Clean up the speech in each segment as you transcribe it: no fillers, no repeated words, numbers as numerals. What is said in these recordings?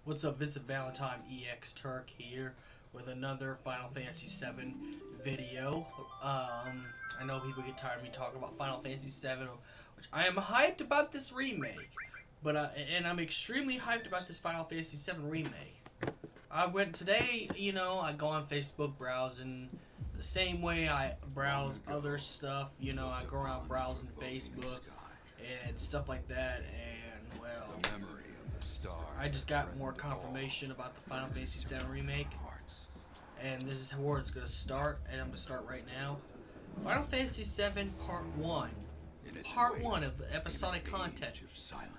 What's up, Vincent Valentine EX Turk here with another Final Fantasy VII video. I know people get tired of me talking about Final Fantasy VII, which I am hyped about this remake. And I'm extremely hyped about this Final Fantasy VII remake. I went today, I go on Facebook browsing the same way I browse other stuff. I go around browsing Facebook and stuff like that, and well, I just got more confirmation about the Final Fantasy VII Remake, and this is where it's going to start, and I'm going to start right now. Final Fantasy VII Part 1. Part 1 of the episodic content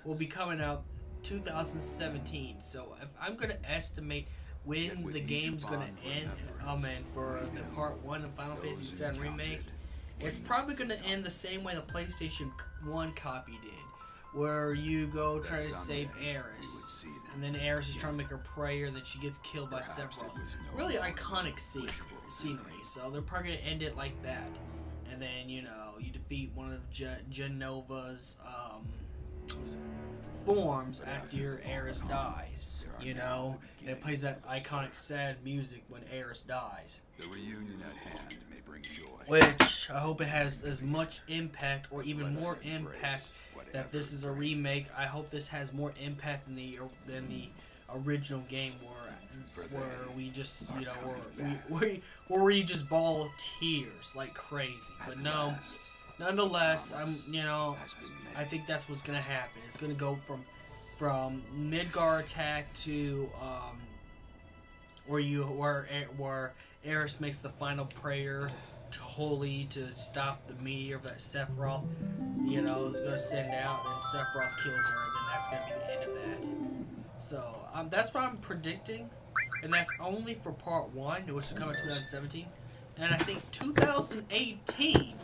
will be coming out 2017, so if I'm going to estimate when the game's going to end, and for the Part 1 of Final Fantasy VII Remake, it's probably going to end the same way the PlayStation 1 copy did, where you go try to save Aeris, and then Aeris is trying to make her prayer, and then she gets killed by Sephiroth. Really iconic scenery, so they're probably going to end it like that. And then, you defeat one of Genova's forms after Aeris dies, and it plays that iconic sad music when Aeris dies. The reunion at hand may bring joy. Which I hope it has as much impact, or even more impact, that this is a remake. I hope this has more impact than the original game, where we just where we just ball tears like crazy. But no, nonetheless, I think that's what's gonna happen. It's gonna go from Midgar attack to where Aeris makes the final prayer to stop the meteor that Sephiroth is gonna send out, and Sephiroth kills her, and then that's gonna be the end of that. So that's what I'm predicting, and that's only for Part 1, which will come in 2017. And I think 2018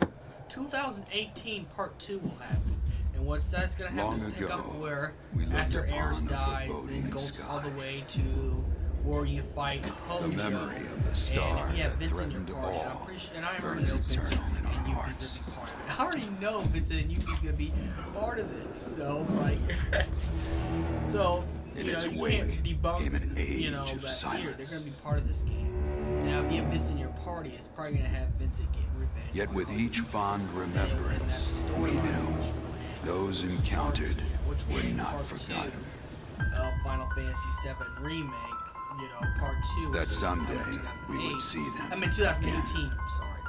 Part 2 will happen. And what's that's gonna happen is pick up where after Aeris dies, then goes all the way to where you fight Hojo. The memory of the star and if you have Vincent in that your party, threatened I'm pretty sure, and I already burns know Vincent eternal in and our Yuki's hearts. gonna be part of it. I already know Vincent and Yuki's gonna be part of this, so it's like, so In you its can't wake debunk, came an age of that here silence. they're gonna be part of this game. Now, if you have Vincent in your party, it's probably gonna have Vincent get revenge. Yet on with Hojo. each fond And that remembrance, we storyline, knew which will end those in encountered which will were be not part forgotten. 2 of Final Fantasy VII Remake. Part 2. That which is someday coming in we would 2008. see them. I mean 2018. again. I'm sorry.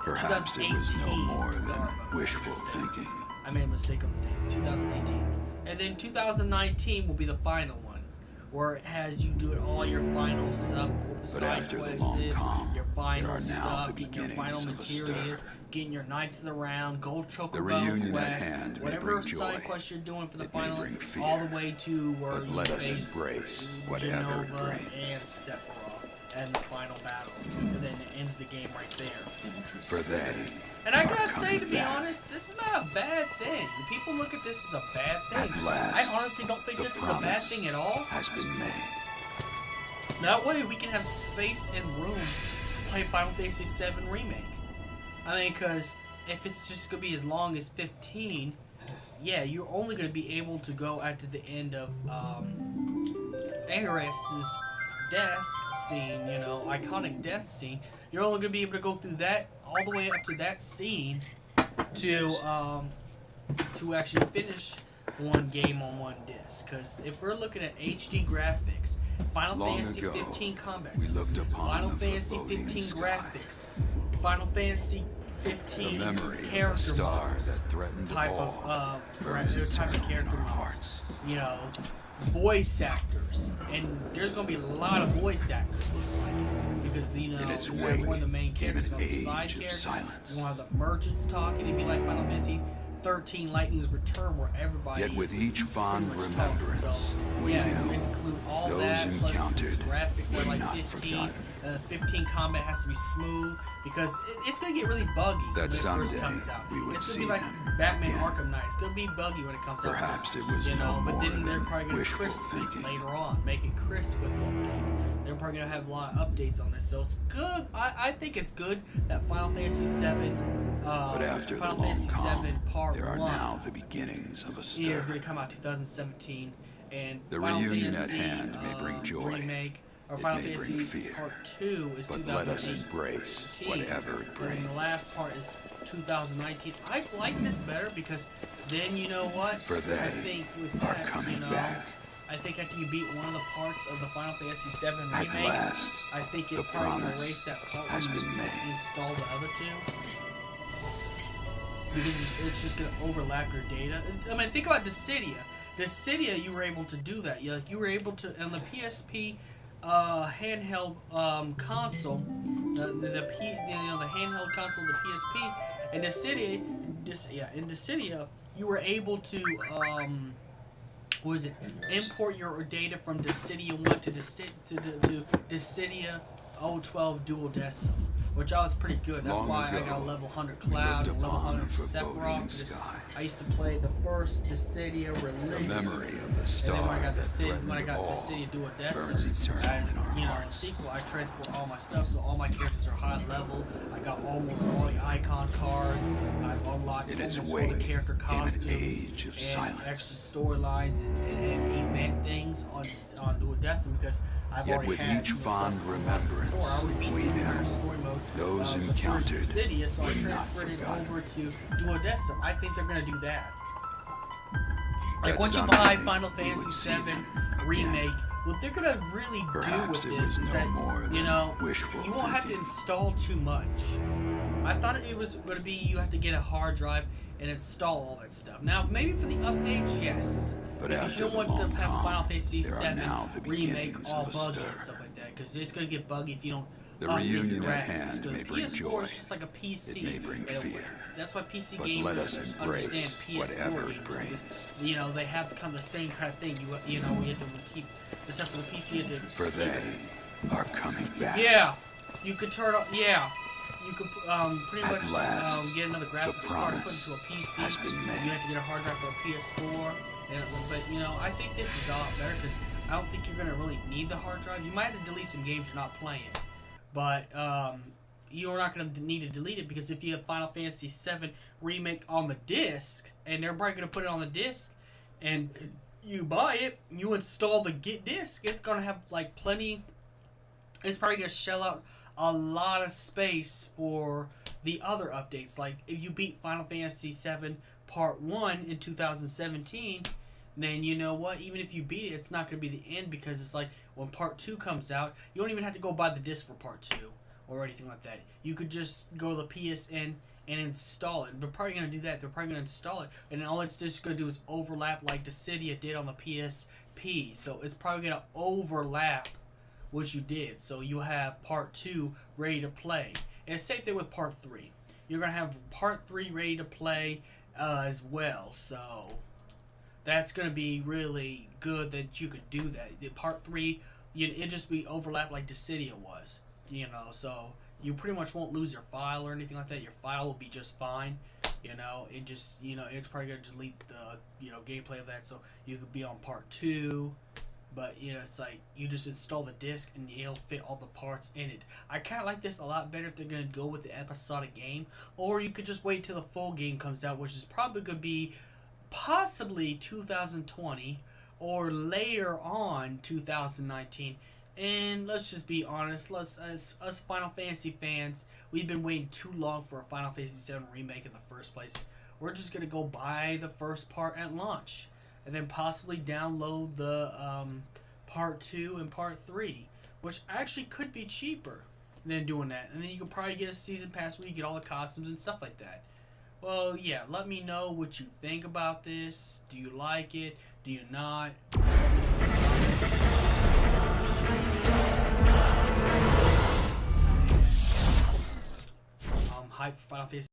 Perhaps it was no 2018. more Sorry than about that. wishful thinking. I made a mistake on the dates. 2018. And then 2019 will be the final one, where it has you doing all your final side after the quests, long calm, your final there are now stuff, the getting your beginnings final of a stir. materials, getting your Knights of the Round, Gold The Chocobo reunion at quest, hand may whatever bring side joy. quest you're doing for the It may final, bring fear. all the way to where But you let us face embrace whatever it Genova brings. and Sephiroth and the final battle, and then it ends the game right there. For they And I are gotta say, coming to be back. honest, this is not a bad thing. People look at this as a bad thing. At last, I honestly don't think the this is a bad promise thing at all. has been made. That way we can have space and room to play Final Fantasy VII Remake. I mean, because if it's just going to be as long as 15, yeah, you're only going to be able to go out to the end of Aeris's death scene, iconic death scene. You're only going to be able to go through that, all the way up to that scene to actually finish one game on one disc. Because if we're looking at HD graphics, Final Long Fantasy ago, 15 combat we system, looked upon Final the Fantasy foreboding 15 sky. graphics, Final Fantasy The 15 memory of the character star models, that threatened type all of burns type of eternal character in our models, hearts. voice actors, and there's gonna be a lot of voice actors. Looks like, because In its you have one of the wake main came characters, an one of the side age of characters, silence. you have the merchants talking. It'd be like Final Fantasy 13 Lightning's Return, where everybody Yet with each fond pretty much remembrance, talking. So, we yeah, knew we include all those that, plus this encountered graphics that were are like not 15. forgotten. 15 combat has to be smooth, because it's gonna get really buggy That when it first someday comes out. we would It's gonna see be like them Batman again. Arkham Knight. It's gonna be buggy when it comes out. Perhaps it was you know, no but then more they're than probably gonna wishful crisp it thinking. later on, make it crisp with the update. They're probably gonna have a lot of updates on this, so it's good. I think it's good that Final Fantasy VII, But after the Final long Fantasy calm, VII Part there are 1 now the beginnings of a is stir. going to come out 2017, and The Final reunion at Fantasy, hand may bring joy. Remake, or It Final may Fantasy bring fear. Part 2 is But 2018. let us embrace whatever it And brings. the last part is 2019. I like this better because then you know what? For they I think with are that, coming you know, back. I think after you beat one of the parts of the Final Fantasy VII At Remake, last, I think the it's probably going to promise erase that part has when you been made. install the other two. Because it's just going to overlap your data. I mean, think about Dissidia. Dissidia, you were able to do that. You were able to, on the PSP handheld console, the handheld console of the PSP, and in Dissidia, you were able to import your data from Dissidia 1 to Dissidia 012 Duodecim, which I was pretty good. That's Long why I ago, got a level 100 we Cloud looked and level upon a 100 foreboding Sephiroth. Because sky. I used to play the first Dissidia The religiously. memory of the And star then when I got that Dissidia threatened all Dissidia burns Duodecim, eternal as in our you know, hearts. sequel, I transferred all my stuff, so all my characters are high level. I got almost all the icon cards. I've unlocked In its almost all the wake character came an costumes age of and silence. extra storylines and event things on Duodecim because I've Yet already with had each some fond stuff remembrance, before. I already beat we the entire know story mode. those of the encountered first Dissidia, so I were not transferred it forgotten. over to Duodecim. I think they're gonna do that. Like That once you someday buy Final we would Fantasy see VII them again. Remake, what they're gonna really do Perhaps with it this was is no that more you than know wishful you won't have to thinking. install too much. I thought it was gonna be you have to get a hard drive and install all that stuff. Now maybe for the updates, yes. But Because after you don't the want to long have calm, Final Fantasy there are VII now the Remake beginnings all of a buggy stir. and stuff like that. Because it's gonna get buggy if you don't. The update reunion the at graphics. hand 'Cause may bring PS4 joy. is just like a PC. It may bring in a way. fear. That's why PC But gamers let us embrace understand PS4 whatever it gamers. brings. Because, you know, they have kind of the same kind of thing. You know, we have to keep, except for the PC. You have to, For they are coming back. yeah, you could turn on. Yeah, you could pretty At much last, get another graphics card and put it promise into a PC. has been made. You have to get a hard drive for a PS4. But you know, I think this is a lot better because I don't think you're gonna really need the hard drive. You might have to delete some games you're not playing, but you're not gonna need to delete it because if you have Final Fantasy VII Remake on the disc, and they're probably gonna put it on the disc, and you buy it, you install the disc, it's gonna have like plenty. It's probably gonna shell out a lot of space for the other updates. Like if you beat Final Fantasy VII Part 1 in 2017, then you know what? Even if you beat it, it's not going to be the end because it's like when Part 2 comes out, you don't even have to go buy the disc for Part 2 or anything like that. You could just go to the PSN and install it. They're probably going to do that. They're probably going to install it. And all it's just going to do is overlap like Dissidia did on the PSP. So it's probably going to overlap what you did. So you'll have Part 2 ready to play. And the same thing with Part 3. You're going to have Part 3 ready to play as well. So that's going to be really good that you could do that. The Part 3, it'd just be overlap like Dissidia was. You know, so you pretty much won't lose your file or anything like that. Your file will be just fine. You know, it just, it's probably going to delete the, gameplay of that so you could be on Part 2. But, it's like, you just install the disc and it'll fit all the parts in it. I kind of like this a lot better if they're going to go with the episodic game. Or you could just wait till the full game comes out, which is probably going to be possibly 2020 or later on 2019. And let's just be honest, as us Final Fantasy fans, we've been waiting too long for a Final Fantasy VII Remake in the first place. We're just going to go buy the first part at launch. And then possibly download the Part 2 and Part 3, which actually could be cheaper than doing that. And then you could probably get a season pass where you get all the costumes and stuff like that. Well, yeah, let me know what you think about this. Do you like it? Do you not? Let me know in the comments. I'm hyped for Final Fantasy.